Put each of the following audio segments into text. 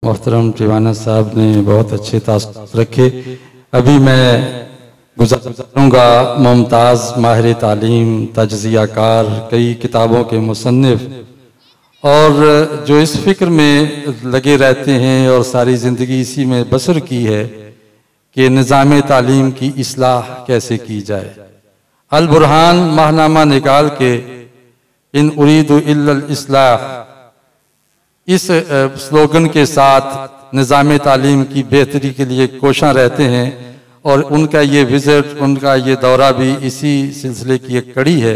मोहतरम टिवाना साहब ने बहुत अच्छे तासुर रखे। अभी मैं गुज़ारूँगा मुमताज़ माहिर तालीम, तजज़ियाकार, कई किताबों के मुसन्निफ़ और जो इस फ़िक्र में लगे रहते हैं और सारी ज़िंदगी इसी में बसर की है कि निज़ाम तालीम की इस्लाह कैसे की जाए। अल बुरहान माहनामा निकाल के इन उरीदु इल्लल इस्लाह इस स्लोगन के साथ निज़ाम तालीम की बेहतरी के लिए कोशां रहते हैं और उनका ये विज़िट, उनका ये दौरा भी इसी सिलसिले की एक कड़ी है।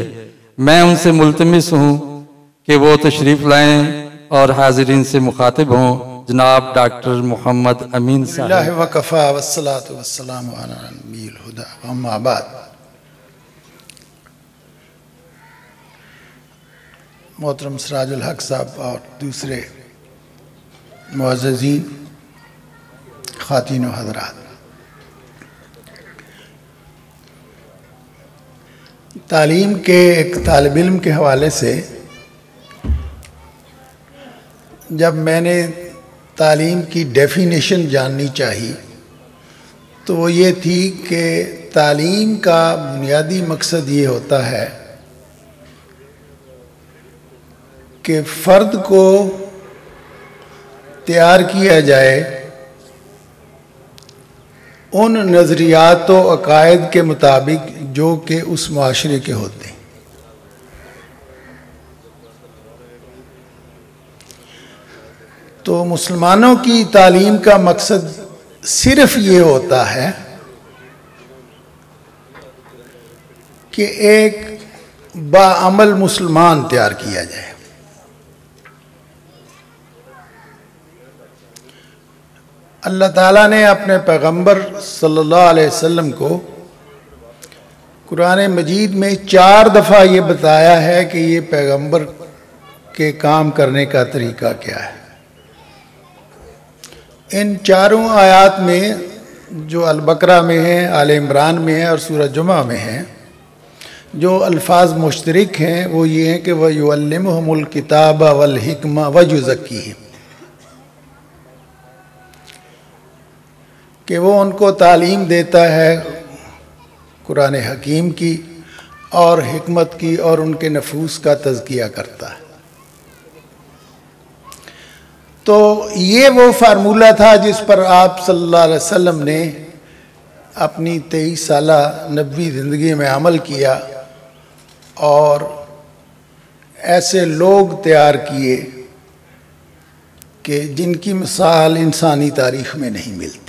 मैं उनसे मुल्तमिस हूँ कि वो तशरीफ़ लाएँ और हाज़रीन से मुखातिब हों। जनाब डॉक्टर मोहम्मद अमीन साहब। वकफ़ा वस्सलातु वस्सलामु अला नबील हुदा अम्मा बाद। मोहतरम सिराजुल हक साहब और दूसरे मुअज़्ज़ज़ीन, ख़ातीन व हज़रात, तालीम के एक तालिब इल्म के हवाले से जब मैंने तालीम की डेफिनेशन जाननी चाहिए तो वो ये थी कि तालीम का बुनियादी मकसद ये होता है कि फ़र्द को तैयार किया जाए उन नज़रियात व अकायद के मुताबिक जो कि उस मुआशरे के होते हैं। तो मुसलमानों की तालीम का मकसद सिर्फ ये होता है कि एक बाअमल मुसलमान तैयार किया जाए। अल्लाह ताला ने अपने पैगंबर सल्लल्लाहु अलैहि वसल्लम को कुरान मजीद में 4 दफ़ा ये बताया है कि ये पैगंबर के काम करने का तरीका क्या है। इन चारों आयात में जो अल बकरा में है, आल इमरान में है और सूरह जुमा में है, जो अल्फाज मुश्तरक हैं वो ये हैं कि वह युअल्लिमुहुमुल किताब वल हिकमा व युज़क्कीहिम, कि वो उनको तालीम देता है कुरान हकीम की और हिकमत की और उनके नफूस का तज़किया करता है। तो ये वो फार्मूला था जिस पर आप सल्लल्लाहु अलैहि वसल्लम ने अपनी 23 साला नबवी ज़िंदगी में अमल किया और ऐसे लोग तैयार किए कि जिनकी मिसाल इंसानी तारीख़ में नहीं मिलती।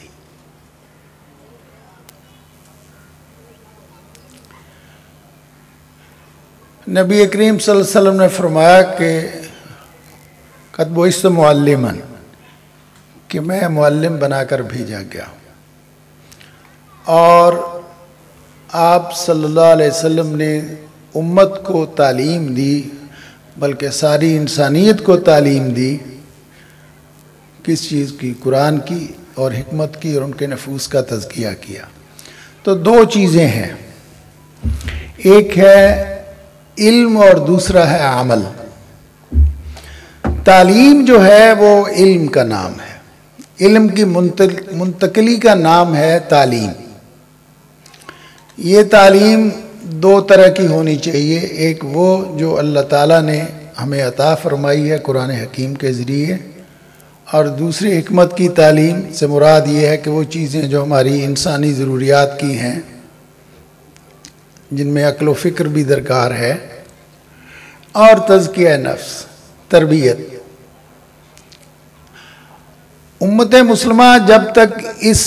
नबी करीम सल्लल्लाहु अलैहि वसल्लम ने फरमाया कि क़द बुइस्तु मुअल्लिमन, कि मैं मुअल्लिम बनाकर भेजा गया। और आप सल्लल्लाहु अलैहि वसल्लम ने उम्मत को तालीम दी, बल्कि सारी इंसानियत को तालीम दी। किस चीज़ की? कुरान की और हिकमत की, और उनके नफूस का तज़किया किया। तो 2 चीज़ें हैं, एक है इल्म और दूसरा है अमल। तालीम जो है वो इल्म का नाम है, इल्म की मुंतकली का नाम है तालीम। ये तालीम 2 तरह की होनी चाहिए, एक वो जो अल्लाह ताला ने हमें अता फरमाई है कुरान हकीम के ज़रिए, और दूसरी हिकमत की तालीम से मुराद ये है कि वो चीज़ें जो हमारी इंसानी ज़रूरियात की हैं, जिनमें अक्ल व फ़िक्र भी दरकार है, और तज़किया नफ्स, तरबियत। उम्मत मुस्लिमा जब तक इस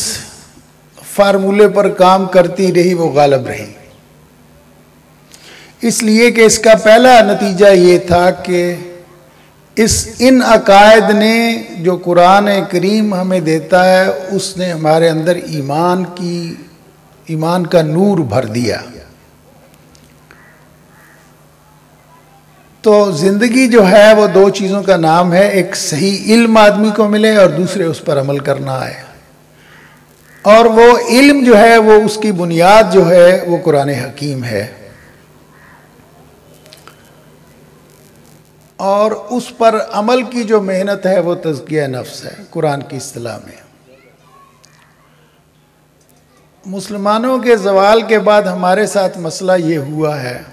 फार्मूले पर काम करती रही वो गालिब रही, इसलिए कि इसका पहला नतीजा ये था कि इन अकायद ने जो कुरान करीम हमें देता है उसने हमारे अंदर ईमान का नूर भर दिया। तो ज़िंदगी जो है वो 2 चीज़ों का नाम है, एक सही इल्म आदमी को मिले और दूसरे उस पर अमल करना है। और वो इल्म जो है वो उसकी बुनियाद जो है वो कुरान हकीम है। और उस पर अमल की जो मेहनत है वो तज़किया नफ्स है कुरान की इस्तिलाह में। मुसलमानों के ज़वाल के बाद हमारे साथ मसला ये हुआ है,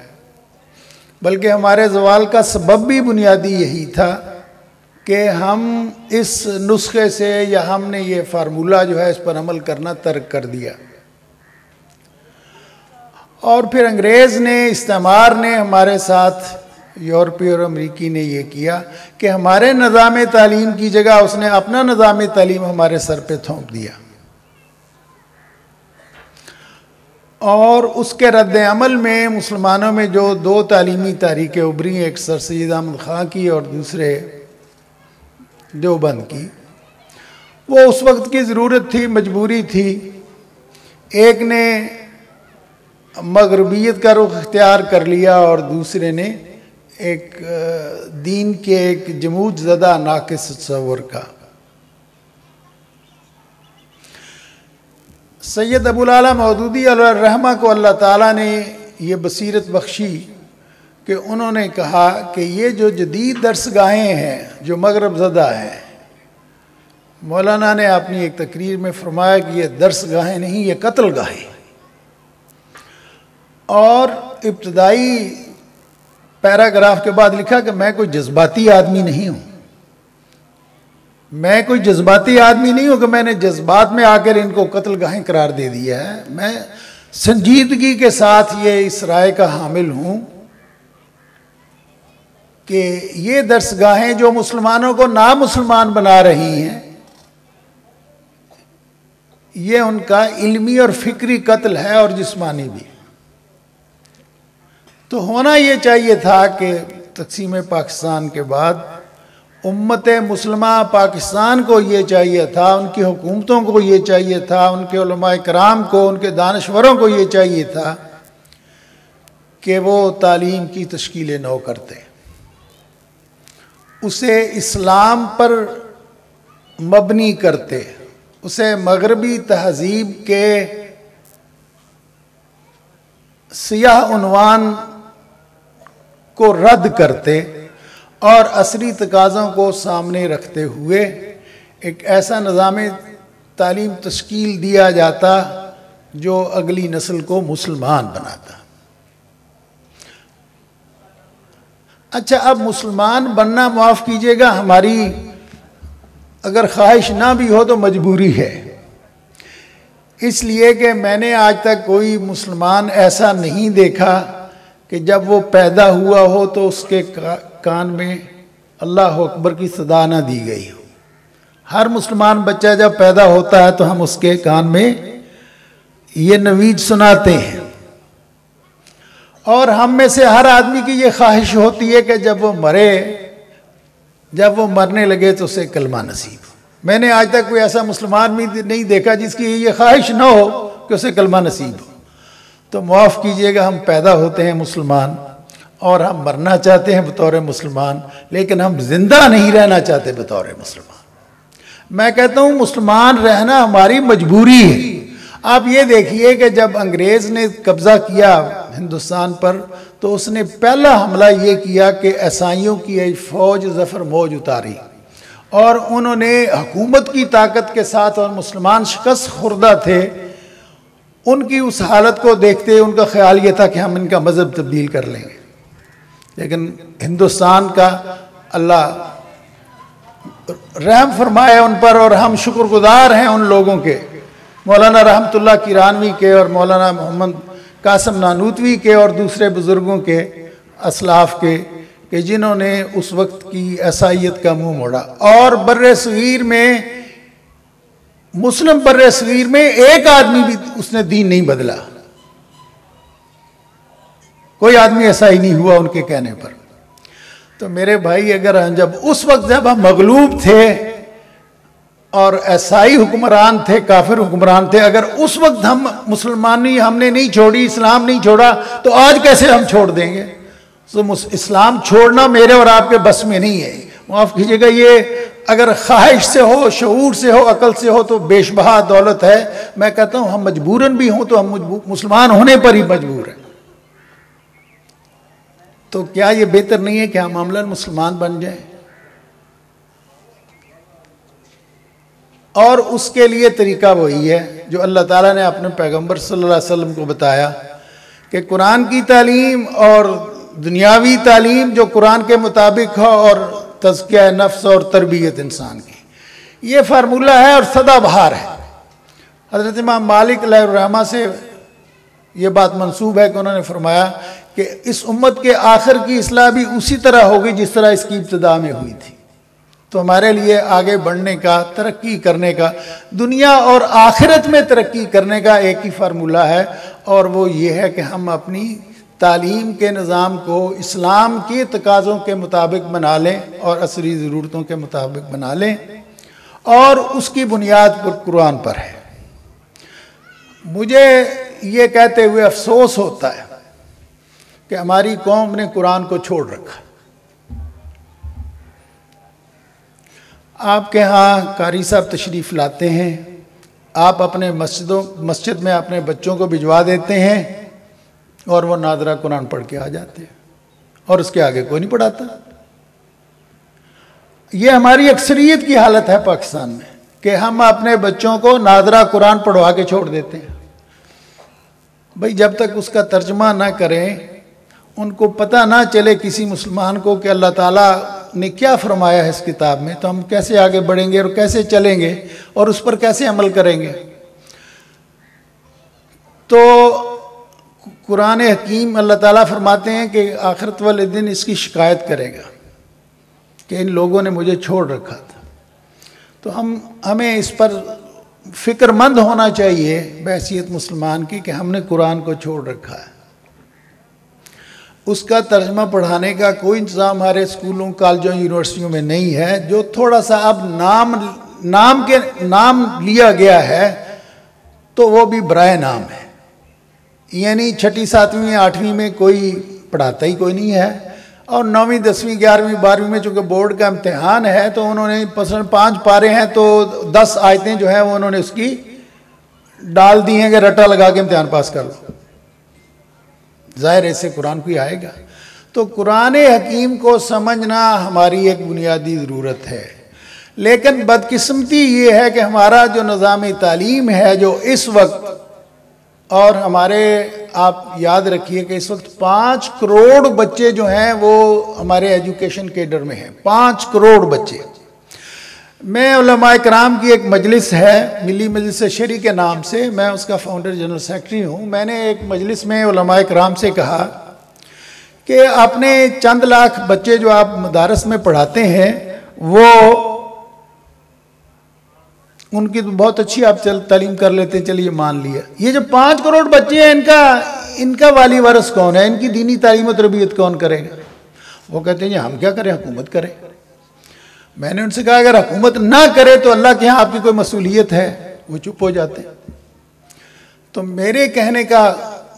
बल्कि हमारे ज़वाल का सबब भी बुनियादी यही था कि हम इस नुस्खे से या हमने ये फार्मूला जो है इस पर अमल करना तर्क कर दिया। और फिर अंग्रेज़ ने, इस्तेमार ने हमारे साथ, यूरोपीय और अमरीकी ने ये किया कि हमारे निज़ाम तालीम की जगह उसने अपना निज़ाम तालीम हमारे सर पे थोप दिया। और उसके रद्द अमल में मुसलमानों में जो दो तालीमी तहरीकें उभरी, एक सर सैयद अहमद ख़ां की और दूसरे देवबंद की, वो उस वक्त की ज़रूरत थी, मजबूरी थी। एक ने मगरबियत का रुख इख्तियार कर लिया और दूसरे ने एक दीन के एक जमूद ज़दा नाक़िस तस्वुर का। सैयद अबुल आला मौदूदी अलैहिर्रहमा को अल्लाह ताला ने ये बसीरत बख्शी कि उन्होंने कहा कि ये जो जदीद दर्सगाहें हैं जो मगरब ज़दा हैं, मौलाना ने अपनी एक तकरीर में फरमाया कि ये दर्सगाहें नहीं, ये कत्ल गाहें। और इब्तदाई पैराग्राफ के बाद लिखा कि मैं कोई जज्बाती आदमी नहीं हूँ, मैं कोई जज्बाती आदमी नहीं हूँ कि मैंने जज्बात में आकर इनको कत्ल गाहें करार दे दिया है। मैं संजीदगी के साथ ये इस राय का हामिल हूँ कि ये दर्सगाहें जो मुसलमानों को नामुसलमान बना रही हैं, ये उनका इल्मी और फिक्री कत्ल है और जिस्मानी भी। तो होना ये चाहिए था कि तक़सीम पाकिस्तान के बाद उम्मत मुस्लिमा पाकिस्तान को ये चाहिए था, उनकी हुकूमतों को ये चाहिए था, उनके उलमाए कराम को, उनके दानश्वरों को ये चाहिए था कि वो तालीम की तश्कील नौ करते, उसे इस्लाम पर मबनी करते, उसे मगरबी तहज़ीब के सियाह उन्वान को रद्द करते और असरी तकाज़ों को सामने रखते हुए एक ऐसा निज़ाम तालीम तश्कील दिया जाता जो अगली नस्ल को मुसलमान बनाता। अच्छा, अब मुसलमान बनना, माफ़ कीजिएगा, हमारी अगर ख्वाहिश ना भी हो तो मजबूरी है, इसलिए कि मैंने आज तक कोई मुसलमान ऐसा नहीं देखा कि जब वो पैदा हुआ हो तो उसके कान में अल्लाह अकबर की सदा ना दी गई हो। हर मुसलमान बच्चा जब पैदा होता है तो हम उसके कान में ये नवीद सुनाते हैं, और हम में से हर आदमी की ये ख्वाहिश होती है कि जब वो मरे, जब वो मरने लगे तो उसे कलमा नसीब हो। मैंने आज तक कोई ऐसा मुसलमान भी नहीं देखा जिसकी ये ख्वाहिश ना हो कि उसे कलमा नसीब हो। तो माफ़ कीजिएगा, हम पैदा होते हैं मुसलमान और हम मरना चाहते हैं बतौर मुसलमान, लेकिन हम जिंदा नहीं रहना चाहते बतौर मुसलमान। मैं कहता हूँ मुसलमान रहना हमारी मजबूरी है। आप ये देखिए कि जब अंग्रेज़ ने कब्ज़ा किया हिंदुस्तान पर तो उसने पहला हमला ये किया कि ईसाइयों की एक फ़ौज ज़फ़र मौज उतारी और उन्होंने हुकूमत की ताकत के साथ, और मुसलमान शिकस्त खुर्दा थे, उनकी उस हालत को देखते उनका ख्याल ये था कि हम इनका मज़हब तब्दील कर लेंगे। लेकिन हिंदुस्तान का अल्लाह रहम फरमाए उन पर, और हम शुक्रगुजार हैं उन लोगों के, मौलाना रहमतुल्लाह किरानवी के और मौलाना मोहम्मद कासिम नानूतवी के और दूसरे बुज़ुर्गों के, असलाफ के, कि जिन्होंने उस वक्त की ईसाइयत का मुँह मोड़ा। और बर्रे सगीर में, मुस्लिम बर्रे सगीर में एक आदमी भी उसने दीन नहीं बदला, कोई आदमी ऐसा ही नहीं हुआ उनके कहने पर। तो मेरे भाई, अगर हम जब उस वक्त जब हम मगलूब थे और ईसाई हुक्मरान थे, काफिर हुक्मरान थे, अगर उस वक्त हम मुसलमानी हमने नहीं छोड़ी, इस्लाम नहीं छोड़ा, तो आज कैसे हम छोड़ देंगे? तो इस्लाम छोड़ना मेरे और आपके बस में नहीं है। माफ़ कीजिएगा, ये अगर ख्वाहिश से हो, शऊर से हो, अकल से हो तो बेशबहा दौलत है। मैं कहता हूँ हम मजबूरन भी हों तो हम मुसलमान होने पर ही मजबूर हैं। तो क्या ये बेहतर नहीं है कि हम अमलन मुसलमान बन जाएं? और उसके लिए तरीका वही है जो अल्लाह ताला ने अपने पैगंबर सल्लल्लाहु अलैहि वसल्लम को बताया कि कुरान की तालीम और दुनियावी तालीम जो कुरान के मुताबिक हो, और तज़किया नफ्स और तरबियत इंसान की, ये फार्मूला है और सदाबहार है। हज़रत इमाम मालिक अलैहिर्रहमा से ये बात मंसूब है कि उन्होंने फरमाया कि इस उम्मत के आखिर की इस्लाह भी उसी तरह होगी जिस तरह इसकी इब्तिदा में हुई थी। तो हमारे लिए आगे बढ़ने का, तरक्की करने का, दुनिया और आखिरत में तरक्की करने का एक ही फार्मूला है, और वो ये है कि हम अपनी तालीम के निज़ाम को इस्लाम के तकाज़ों के मुताबिक बना लें और असरी ज़रूरतों के मुताबिक बना लें, और उसकी बुनियाद पर कुरान पर है। मुझे ये कहते हुए अफसोस होता है कि हमारी कौम ने कुरान को छोड़ रखा। आपके यहाँ कारी साहब तशरीफ़ लाते हैं, आप अपने मस्जिद में अपने बच्चों को भिजवा देते हैं और वो नादरा कुरान पढ़ के आ जाते हैं, और उसके आगे कोई नहीं पढ़ाता। ये हमारी अक्सरियत की हालत है पाकिस्तान में कि हम अपने बच्चों को नादरा कुरान पढ़वा के छोड़ देते हैं। भाई जब तक उसका तर्जमा ना करें, उनको पता ना चले किसी मुसलमान को कि अल्लाह ताला ने क्या फरमाया है इस किताब में, तो हम कैसे आगे बढ़ेंगे और कैसे चलेंगे और उस पर कैसे अमल करेंगे। तो कुरान हकीम अल्लाह ताला फरमाते हैं कि आखिरत वाले दिन इसकी शिकायत करेगा कि इन लोगों ने मुझे छोड़ रखा था। तो हमें इस पर फ़िक्रमंद होना चाहिए बहैसियत मुसलमान की कि हमने कुरान को छोड़ रखा है। उसका तर्जमा पढ़ाने का कोई इंतज़ाम हमारे स्कूलों, कॉलेजों, यूनिवर्सिटियों में नहीं है। जो थोड़ा सा अब नाम लिया गया है तो वो भी बराए नाम है, यानी 6ठी 7वीं 8वीं में कोई पढ़ाता ही कोई नहीं है, और 9वीं 10वीं 11वीं 12वीं में चूँकि बोर्ड का इम्तिहान है तो उन्होंने 5 पारे हैं तो 10 आयतें जो हैं वो उन्होंने उसकी डाल दी हैं कि रट्टा लगा के इम्तिहान पास कर लो। ज़ाहिर ऐसे कुरान कोई आएगा। तो कुरान हकीम को समझना हमारी एक बुनियादी ज़रूरत है, लेकिन बदकिस्मती ये है कि हमारा जो निज़ाम तालीम है जो इस वक्त, और हमारे आप याद रखिए कि इस वक्त 5 करोड़ बच्चे जो हैं वो हमारे एजुकेशन केडर में हैं, 5 करोड़ बच्चे। मैं उलमाए कराम की एक मजलिस है, मिली मजलिस शरी के नाम से, मैं उसका फाउंडर जनरल सेक्रेटरी हूँ। मैंने एक मजलिस में उलमाए कराम से कहा कि अपने चंद लाख बच्चे जो आप मदारस में पढ़ाते हैं वो उनकी तो बहुत अच्छी आप तालीम कर लेते हैं, चलिए मान लिया। ये जो 5 करोड़ बच्चे हैं इनका वाली वारस कौन है, इनकी दीनी तालीम और तरबियत कौन करेगा? वो कहते हैं हम क्या करें, हुकूमत करे। मैंने उनसे कहा अगर हुकूमत ना करे तो अल्लाह के यहाँ आपकी कोई मसूलियत है? वो चुप हो जाते। तो मेरे कहने का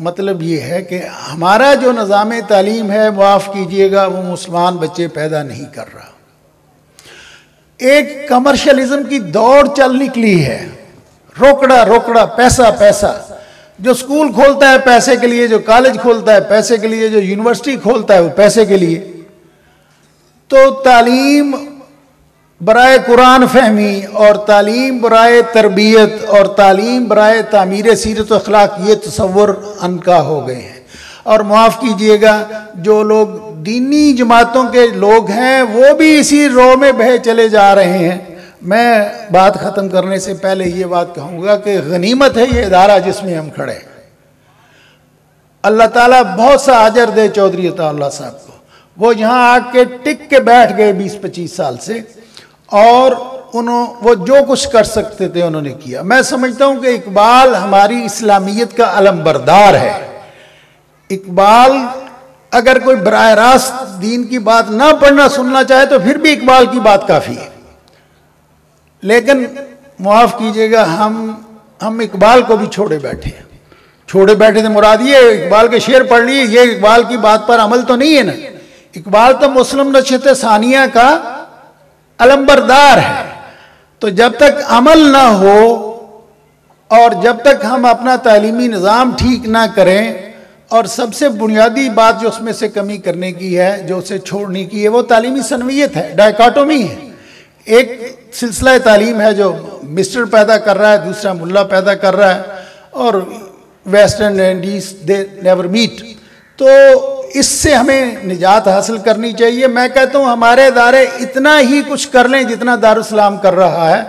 मतलब ये है कि हमारा जो निज़ाम तालीम है, माफ़ कीजिएगा, वो मुसलमान बच्चे पैदा नहीं कर रहा। एक कमर्शलिज्म की दौड़ चल निकली है, रोकड़ा रोकड़ा, पैसा पैसा। जो स्कूल खोलता है पैसे के लिए, जो कॉलेज खोलता है पैसे के लिए, जो यूनिवर्सिटी खोलता है वो पैसे के लिए। तो तालीम बराए कुरान फहमी और तालीम बराए तरबियत और तालीम बराए तामीर सीरत व अखलाक, ये तसव्वुर अनका हो गए हैं। और माफ़ कीजिएगा, जो लोग दीनी जमातों के लोग हैं वो भी इसी रो में बहे चले जा रहे हैं। मैं बात ख़त्म करने से पहले ये बात कहूँगा कि गनीमत है ये इदारा जिसमें हम खड़े। अल्लाह ताला बहुत सा अजर दे चौधरी अताउल्लाह साहब को। वो यहाँ आके टिक के बैठ गए 20-25 साल से, और वो जो कुछ कर सकते थे उन्होंने किया। मैं समझता हूँ कि इकबाल हमारी इस्लामियत का अलमबरदार है। इकबाल अगर कोई बराह रास्त दीन की बात ना पढ़ना सुनना चाहे तो फिर भी इकबाल की बात काफ़ी है। लेकिन माफ़ कीजिएगा, हम इकबाल को भी छोड़े बैठे हैं। छोड़े बैठे थे मुराद ये इकबाल के शेर पढ़ लिए, ये इकबाल की बात पर अमल तो नहीं है ना। इकबाल तो मुस्लिम नशत सानिया का अलंबरदार है। तो जब तक अमल ना हो और जब तक हम अपना तालीमी निज़ाम ठीक ना करें और सबसे बुनियादी बात जो उसमें से कमी करने की है, जो उसे छोड़ने की है, वो तालीमी सनवियत है, डायकाटोमी है। एक सिलसिला तालीम है जो मिस्टर पैदा कर रहा है, दूसरा मुल्ला पैदा कर रहा है, और western and east they never meet. तो इससे हमें निजात हासिल करनी चाहिए। मैं कहता हूँ हमारे इदारे इतना ही कुछ कर लें जितना दारुस्सलाम कर रहा है,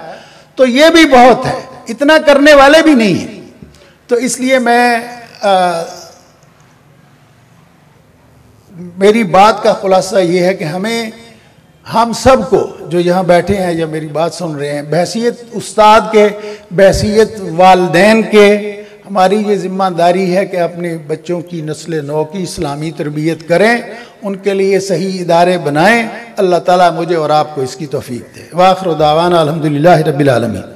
तो ये भी बहुत है, इतना करने वाले भी नहीं हैं। तो इसलिए मेरी बात का खुलासा ये है कि हम सब को जो यहाँ बैठे हैं या मेरी बात सुन रहे हैं, बहैसियत उस्ताद के, बहैसियत वालिदैन के, हमारी ये जिम्मेदारी है कि अपने बच्चों की नस्ल नौ की इस्लामी तरबियत करें, उनके लिए सही इदारे बनाएं। अल्लाह ताला मुझे और आपको इसकी तौफीक दे। वाखिर दावाना अल्हम्दुलिल्लाहि रब्बिल आलमीन।